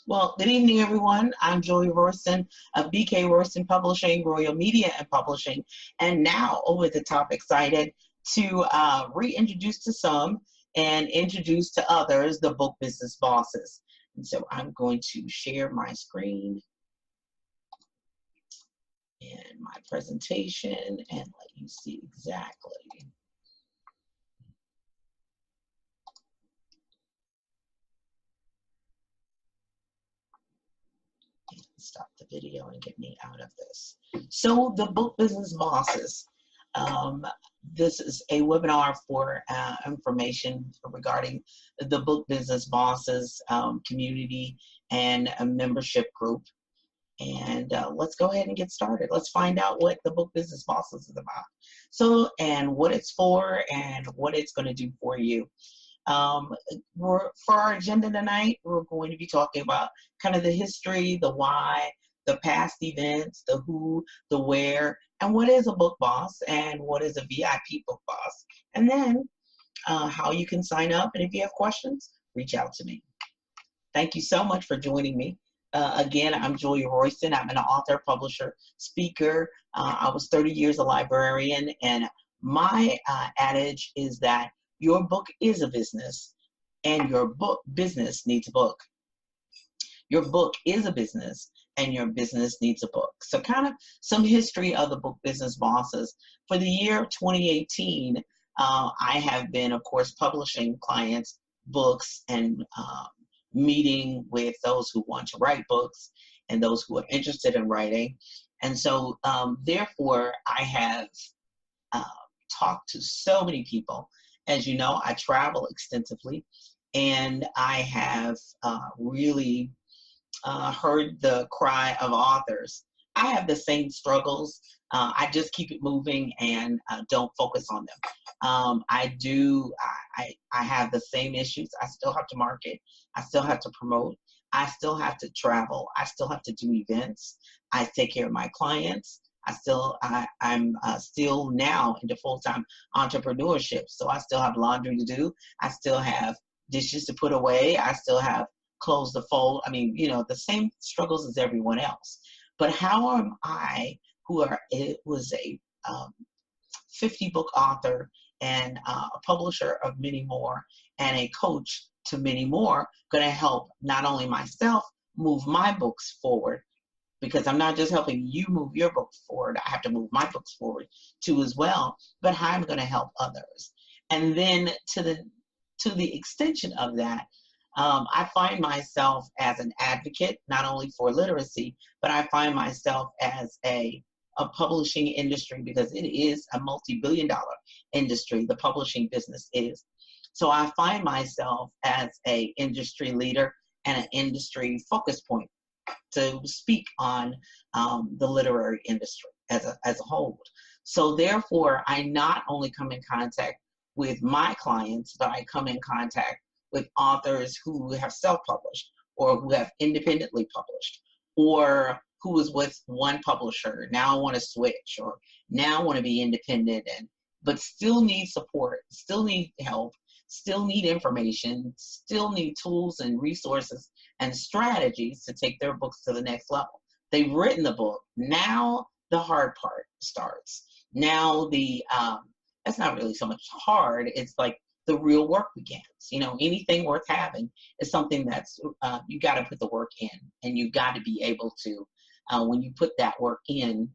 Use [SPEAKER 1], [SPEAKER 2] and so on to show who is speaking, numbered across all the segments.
[SPEAKER 1] Well, good evening, everyone. I'm Joy Royston of BK Royston Publishing, Royal Media and Publishing, and now over the top excited to reintroduce to some and introduce to others the book business bosses. And so I'm going to share my screen and my presentation and let you see exactly. Stop the video and get me out of this. So the book business bosses. This is a webinar for information regarding the book business bosses community and a membership group. And let's go ahead and get started. Let's find out what the book business bosses is about. So, and what it's for and what it's going to do for you. For our agenda tonight, we're going to be talking about kind of the history, the why, the past events, the who, the where, and what is a book boss and what is a VIP book boss. And then how you can sign up. And if you have questions, reach out to me. Thank you so much for joining me. Again, I'm Julia Royston. I'm an author, publisher, speaker. I was 30 years a librarian, and my adage is that your book is a business, and your book business needs a book. Your book is a business, and your business needs a book. So kind of some history of the book business bosses. For the year 2018, I have been, of course, publishing clients' books and meeting with those who want to write books and those who are interested in writing. And so, therefore, I have talked to so many people. As you know, I travel extensively, and I have really heard the cry of authors. I have the same struggles. I just keep it moving and don't focus on them. I have the same issues. I still have to market. I still have to promote. I still have to travel. I still have to do events. I take care of my clients. I'm still now into full-time entrepreneurship. So I still have laundry to do. I still have dishes to put away. I still have clothes to fold. I mean, you know, the same struggles as everyone else. But how am I, it was a 50-book author and a publisher of many more and a coach to many more, going to help not only myself move my books forward, because I'm not just helping you move your books forward, I have to move my books forward too as well, but how I'm going to help others. And then to the extension of that, I find myself as an advocate, not only for literacy, but I find myself as a publishing industry, because it is a multi-billion-dollar industry, the publishing business is. So I find myself as an industry leader and an industry focus point to speak on the literary industry as a whole. So therefore, I not only come in contact with my clients, but I come in contact with authors who have self-published or who have independently published, or who was with one publisher, now want to switch, or now want to be independent, but still need support, still need help, still need information, still need tools and resources and strategies to take their books to the next level. They've written the book. Now the hard part starts. Now that's not really so much hard. It's like the real work begins. You know, anything worth having is something that's, you got to put the work in, and you got to be able to, when you put that work in,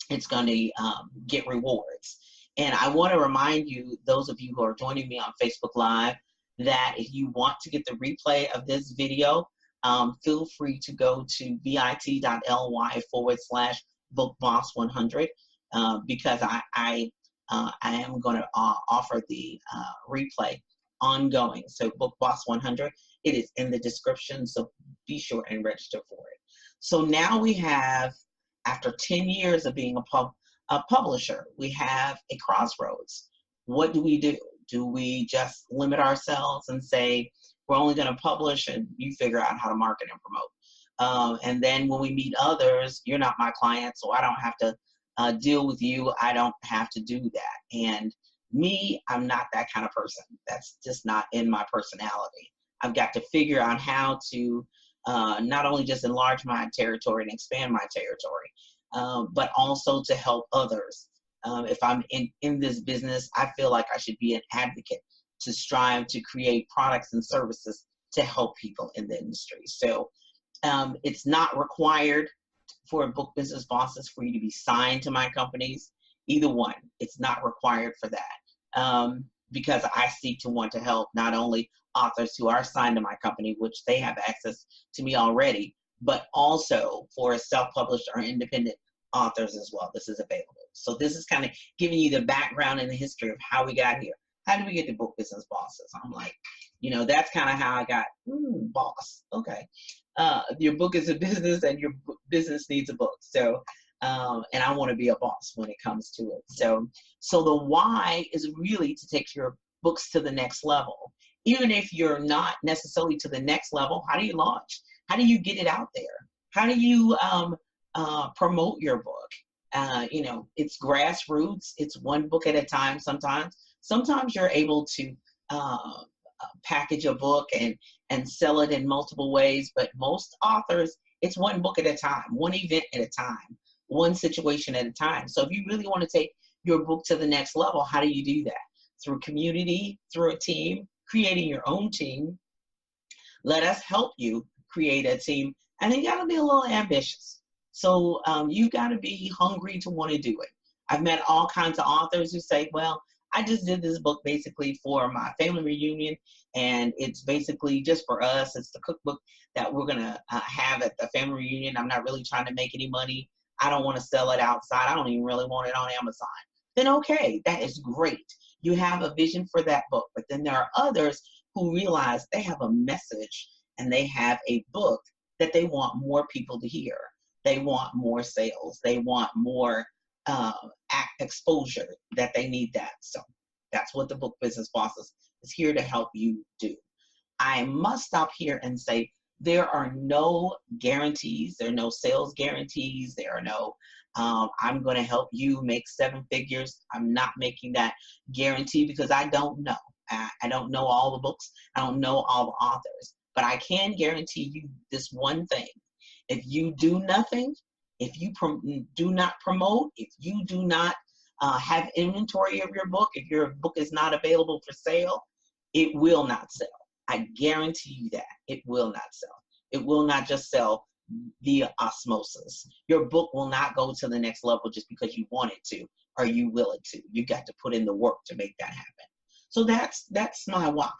[SPEAKER 1] it's going to get rewards. And I want to remind you, those of you who are joining me on Facebook Live, that if you want to get the replay of this video, feel free to go to bit.ly/bookboss100, because I am going to offer the replay ongoing. So Book Boss 100, it is in the description, so be sure and register for it. So now we have, after 10 years of being a publisher, we have a crossroads. What do? Do we just limit ourselves and say, we're only going to publish and you figure out how to market and promote? And then when we meet others, you're not my client, so I don't have to deal with you. I don't have to do that. And me, I'm not that kind of person. That's just not in my personality. I've got to figure out how to not only just enlarge my territory and expand my territory, but also to help others. If I'm in this business, I feel like I should be an advocate to strive to create products and services to help people in the industry. So it's not required for book business bosses for you to be signed to my companies. Either one, it's not required for that, because I seek to want to help not only authors who are signed to my company, which they have access to me already, but also for self-published or independent authors as well. This is available. So this is kind of giving you the background and the history of how we got here. How did we get to book business bosses? I'm like, that's kind of how I got boss. Okay. Your book is a business and your business needs a book. So, and I want to be a boss when it comes to it. So the why is really to take your books to the next level. Even if you're not necessarily to the next level, how do you launch? How do you get it out there? How do you promote your book? It's grassroots. It's one book at a time sometimes. Sometimes you're able to package a book and sell it in multiple ways, but most authors, it's one book at a time, one event at a time, one situation at a time. So if you really want to take your book to the next level, how do you do that? Through community, through a team, creating your own team. Let us help you create a team, and then you got to be a little ambitious. So you got to be hungry to want to do it. I've met all kinds of authors who say, well, I just did this book basically for my family reunion, and it's basically just for us. It's the cookbook that we're going to have at the family reunion. I'm not really trying to make any money. I don't want to sell it outside. I don't even really want it on Amazon. Then okay, that is great. You have a vision for that book. But then there are others who realize they have a message and they have a book that they want more people to hear. They want more sales. They want more exposure, that they need that. So that's what the Book Business Bosses is here to help you do. I must stop here and say there are no guarantees. There are no sales guarantees. There are no, I'm going to help you make 7 figures. I'm not making that guarantee because I don't know. I don't know all the books. I don't know all the authors. But I can guarantee you this one thing. If you do nothing, if you do not promote, if you do not have inventory of your book, if your book is not available for sale, it will not sell. I guarantee you that it will not sell. It will not just sell via osmosis. Your book will not go to the next level just because you want it to or you will it to. You got to put in the work to make that happen. So that's my why,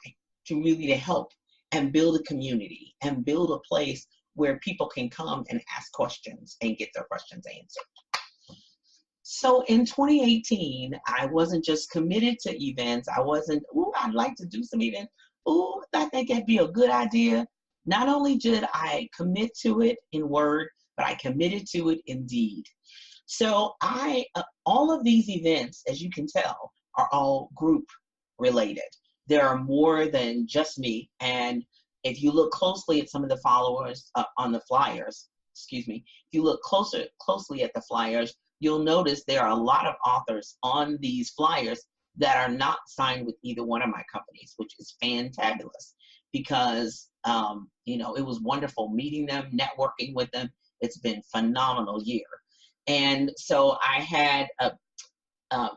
[SPEAKER 1] to really to help and build a community and build a place where people can come and ask questions and get their questions answered. So in 2018, I wasn't just committed to events. I wasn't, I'd like to do some events. I think that'd be a good idea. Not only did I commit to it in word, but I committed to it in deed. So all of these events, as you can tell, are all group related. There are more than just me. And if you look closely at some of the followers on the flyers, if you look closely at the flyers, you'll notice there are a lot of authors on these flyers that are not signed with either one of my companies, which is fantabulous because, it was wonderful meeting them, networking with them. It's been a phenomenal year. And so I had I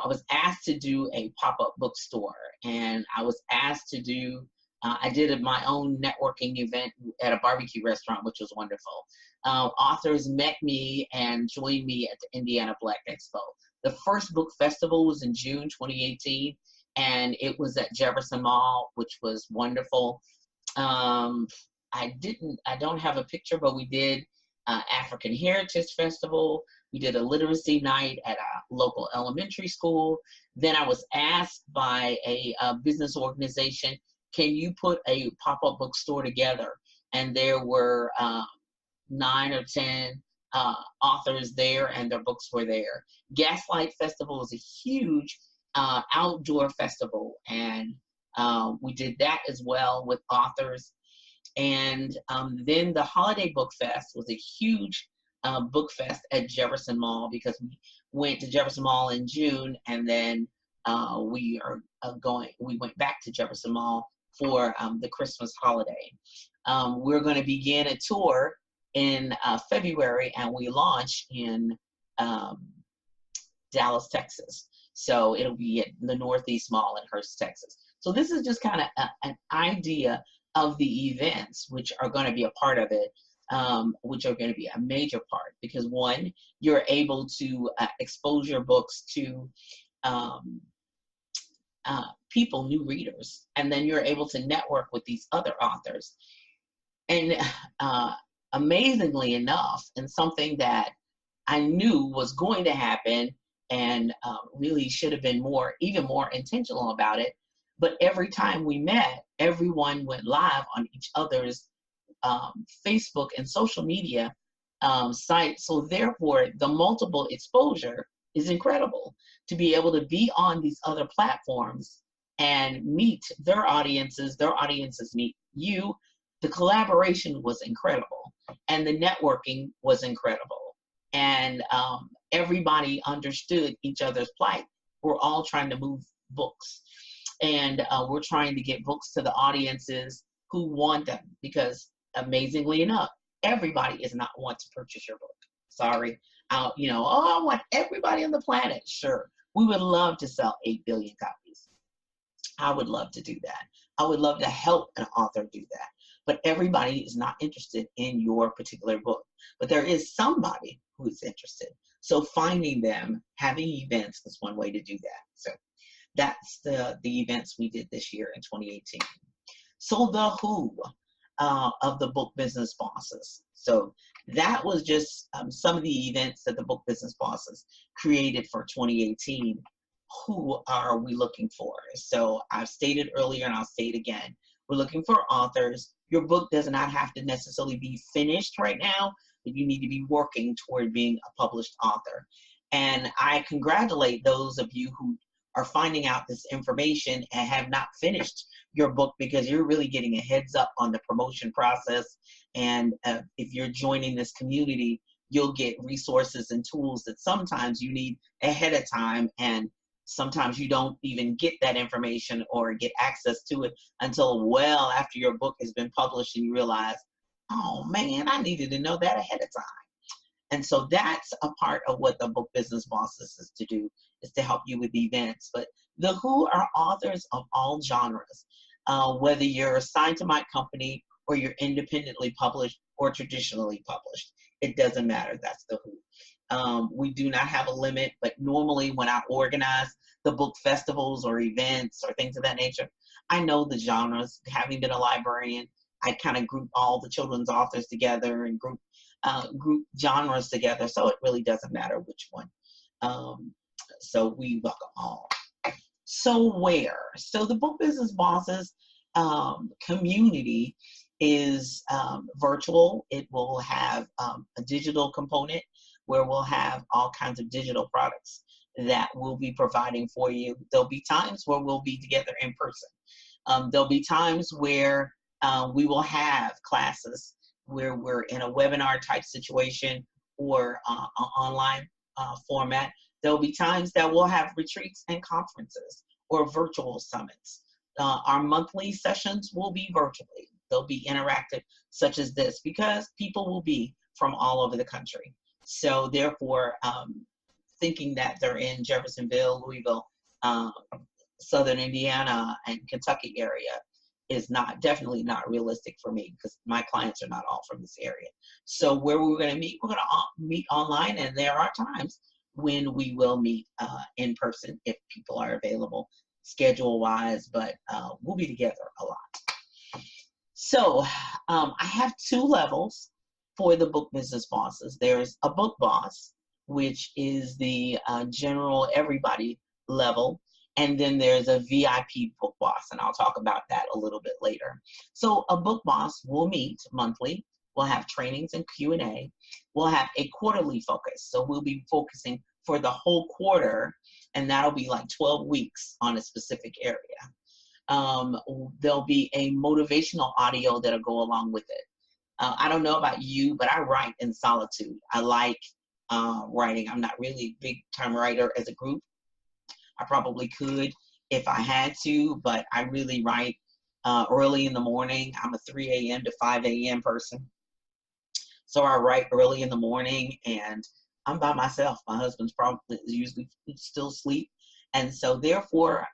[SPEAKER 1] was asked to do a pop-up bookstore, and I was asked to do I did my own networking event at a barbecue restaurant, which was wonderful. Authors met me and joined me at the Indiana Black Expo. The first book festival was in June 2018, and it was at Jefferson Mall, which was wonderful. I don't have a picture, but we did African Heritage Festival. We did a literacy night at a local elementary school. Then I was asked by a business organization, can you put a pop-up bookstore together? And there were 9 or 10 authors there, and their books were there. Gaslight Festival is a huge outdoor festival, and we did that as well with authors. And then the Holiday Book Fest was a huge book fest at Jefferson Mall, because we went to Jefferson Mall in June, and then we went back to Jefferson Mall for the Christmas holiday. We're going to begin a tour in February, and we launch in Dallas, Texas. So it'll be at the Northeast Mall in Hurst, Texas. So this is just kind of an idea of the events which are going to be a part of it, which are going to be a major part, because one, you're able to expose your books to people, new readers, and then you're able to network with these other authors. And amazingly enough, and something that I knew was going to happen, and really should have been even more intentional about it, but every time we met, everyone went live on each other's Facebook and social media sites. So therefore, the multiple exposure is incredible, to be able to be on these other platforms and meet their audiences meet you. The collaboration was incredible, and the networking was incredible, and everybody understood each other's plight. We're all trying to move books, and we're trying to get books to the audiences who want them, because amazingly enough, everybody is not want to purchase your book. Sorry. You know, oh, I want everybody on the planet. Sure, we would love to sell 8 billion copies. I would love to do that. I would love to help an author do that. But everybody is not interested in your particular book. But there is somebody who is interested. So finding them, having events is one way to do that. So that's the events we did this year in 2018. So the who of the Book Business Bosses. So that was just some of the events that the Book Business Bosses created for 2018. Who are we looking for? So I've stated earlier, and I'll say it again, we're looking for authors. Your book does not have to necessarily be finished right now, but you need to be working toward being a published author. And I congratulate those of you who are finding out this information and have not finished your book, because you're really getting a heads up on the promotion process. And if you're joining this community, you'll get resources and tools that sometimes you need ahead of time, and sometimes you don't even get that information or get access to it until well after your book has been published, and you realize, oh man, I needed to know that ahead of time. And so that's a part of what the Book Business Bosses is to do, is to help you with events. But the who are authors of all genres, whether you're assigned to my company or you're independently published or traditionally published. It doesn't matter. That's the who. We do not have a limit, but normally when I organize the book festivals or events or things of that nature, I know the genres. Having been a librarian, I kind of group all the children's authors together and group genres together, so it really doesn't matter which one. So we welcome all. So where? So the Book Business Bosses community is virtual. It will have a digital component where we'll have all kinds of digital products that we'll be providing for you. There'll be times where we'll be together in person. There'll be times where we will have classes where we're in a webinar type situation or an online format. There'll be times that we'll have retreats and conferences or virtual summits. Our monthly sessions will be virtually. They'll be interactive, such as this, because people will be from all over the country. So therefore, thinking that they're in Jeffersonville, Louisville, Southern Indiana, and Kentucky area is definitely not realistic for me, because my clients are not all from this area. So where we're going to meet, we're going to meet online, and there are times when we will meet in person if people are available schedule-wise, but we'll be together a lot. So I have 2 levels for the Book Business Bosses. There's a book boss, which is the general everybody level. And then there's a VIP book boss, and I'll talk about that a little bit later. So a book boss will meet monthly. We'll have trainings and Q&A. We'll have a quarterly focus. So we'll be focusing for the whole quarter, and that'll be like 12 weeks on a specific area. There'll be a motivational audio that'll go along with it. I don't know about you, but I write in solitude. I like writing. I'm not really a big time writer as a group. I probably could if I had to, but I really write early in the morning. I'm a 3 a.m. to 5 a.m. person. So I write early in the morning, and I'm by myself. My husband's probably usually still asleep. And so therefore,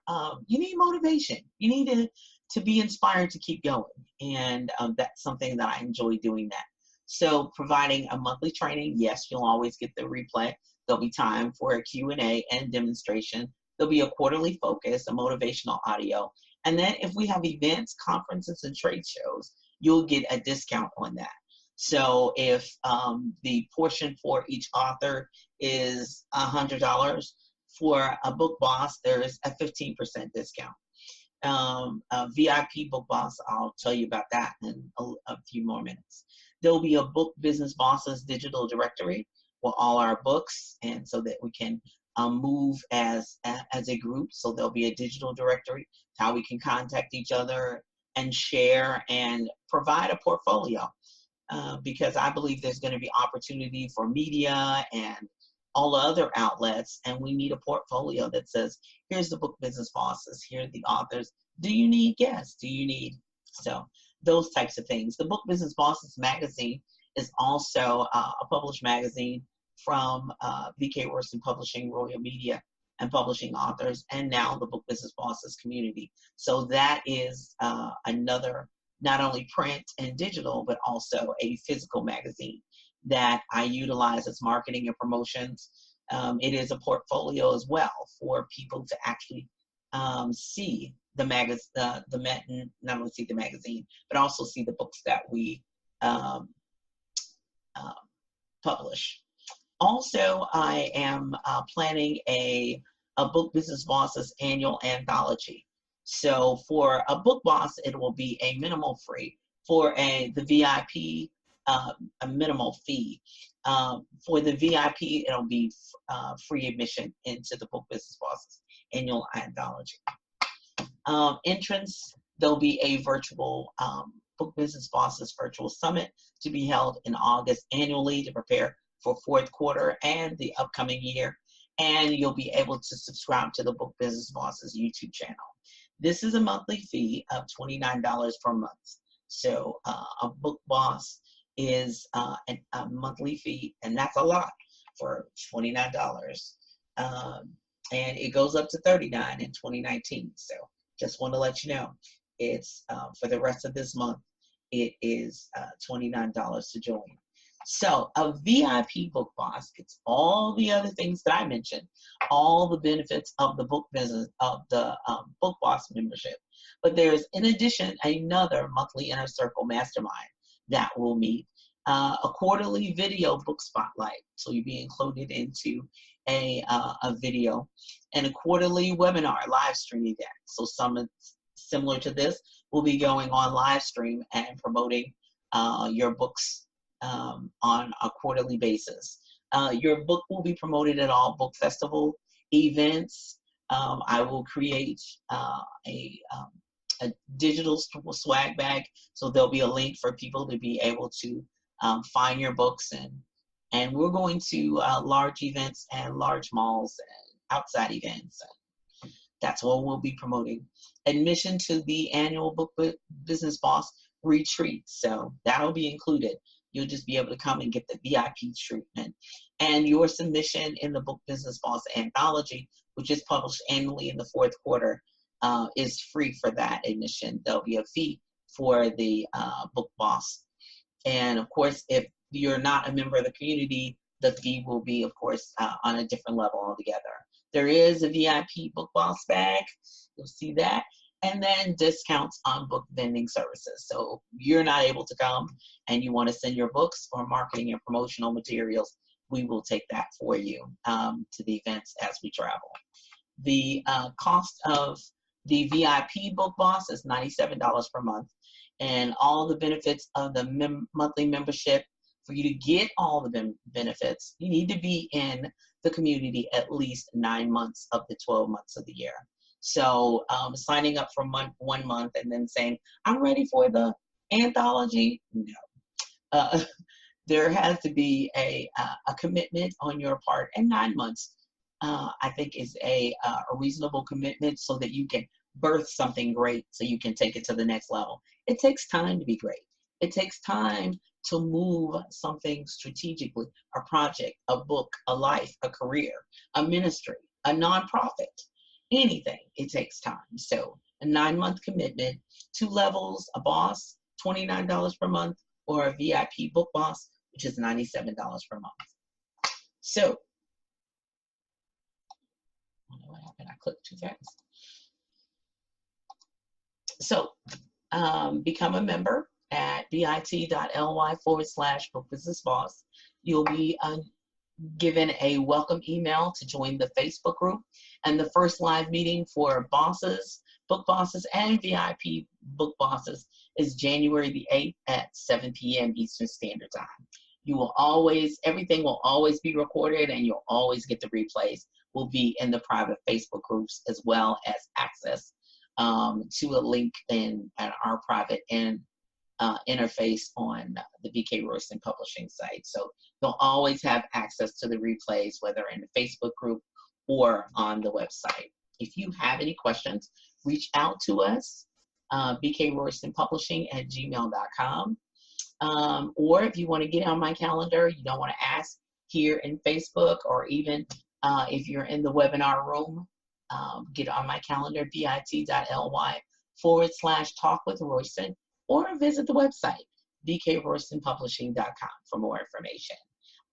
[SPEAKER 1] you need motivation. You need to be inspired to keep going. And that's something that I enjoy doing that. So providing a monthly training, yes, you'll always get the replay. There'll be time for a Q&A and demonstration. There'll be a quarterly focus, a motivational audio. And then if we have events, conferences, and trade shows, you'll get a discount on that. So if the portion for each author is $100, for a book boss, there is a 15% discount. A VIP book boss, I'll tell you about that in a few more minutes. There'll be a book business bosses digital directory with all our books, and so that we can move as a group. So there'll be a digital directory, how we can contact each other and share and provide a portfolio. Because I believe there's going to be opportunity for media and all other outlets, and we need a portfolio that says, here's the book business bosses, here are the authors. Do you need guests? Do you need, so those types of things. The Book Business Bosses magazine is also a published magazine from VK Worson Publishing, Royal Media, and Publishing Authors, and now the Book Business Bosses community. So that is another, not only print and digital, but also a physical magazine that I utilize as marketing and promotions. It is a portfolio as well for people to actually see the magazine, not only see the magazine, but also see the books that we publish. Also, I am planning a Book Business Bosses annual anthology. So for a book boss, it will be a minimal free. For the VIP, a minimal fee. For the VIP, it'll be free admission into the Book Business Bosses annual anthology. Entrance, there'll be a virtual Book Business Bosses virtual summit to be held in August annually to prepare for fourth quarter and the upcoming year. And you'll be able to subscribe to the Book Business Bosses YouTube channel. This is a monthly fee of $29 per month. So a book boss is a monthly fee, and that's a lot for $29. And it goes up to $39 in 2019. So just want to let you know, it's for the rest of this month, it is $29 to join. So a VIP book boss gets all the other things that I mentioned, all the benefits of the book business, of the book boss membership. But there's, in addition, another monthly Inner Circle mastermind that will meet, a quarterly video book spotlight. So you'll be included into a video, and a quarterly webinar live stream event. So some similar to this will be going on live stream and promoting your books on a quarterly basis. Your book will be promoted at all book festival events. I will create a digital swag bag, so there'll be a link for people to be able to find your books, and we're going to large events and large malls and outside events. And that's what we'll be promoting. Admission to the annual Book Business Boss retreat, so that'll be included. You'll just be able to come and get the VIP treatment. And your submission in the Book Business Boss anthology, which is published annually in the fourth quarter, is free for that admission. There'll be a fee for the book boss. And of course, if you're not a member of the community, the fee will be, of course, on a different level altogether. There is a VIP book boss bag. You'll see that. And then discounts on book vending services. So you're not able to come and you want to send your books or marketing and promotional materials, we will take that for you to the events as we travel. The cost of the VIP book boss is $97 per month. And all the benefits of the monthly membership, for you to get all the benefits, you need to be in the community at least 9 months of the 12 months of the year. So signing up for 1 month and then saying, I'm ready for the anthology, no. There has to be a commitment on your part, and 9 months, I think, is a reasonable commitment so that you can birth something great so you can take it to the next level. It takes time to be great. It takes time to move something strategically, a project, a book, a life, a career, a ministry, a nonprofit, anything. It takes time. So a 9-month commitment, 2 levels, a boss, $29 per month, or a VIP book boss, which is $97 per month. So, I don't know what happened. I clicked too fast. So, become a member at bit.ly/book business boss. You'll be given a welcome email to join the Facebook group. And the first live meeting for bosses, book bosses, and VIP book bosses is January the 8th at 7 p.m. Eastern Standard Time. You will always, everything will always be recorded, and you'll always get the replays. Will be in the private Facebook groups, as well as access to a link in our private interface on the BK Royston Publishing site. So you'll always have access to the replays, whether in the Facebook group or on the website. If you have any questions, reach out to us, bkroystonpublishing@gmail.com. Or if you want to get on my calendar, you don't want to ask here in Facebook, or even if you're in the webinar room, get on my calendar, bit.ly/talkwithroyston, or visit the website, bkroystonpublishing.com, for more information.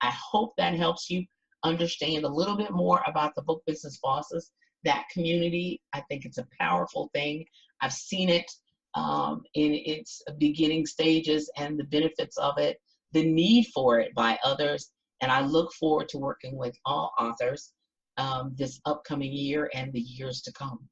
[SPEAKER 1] I hope that helps you understand a little bit more about the Book Business Bosses, that community. I think it's a powerful thing. I've seen it in its beginning stages and the benefits of it, the need for it by others, and I look forward to working with all authors this upcoming year and the years to come.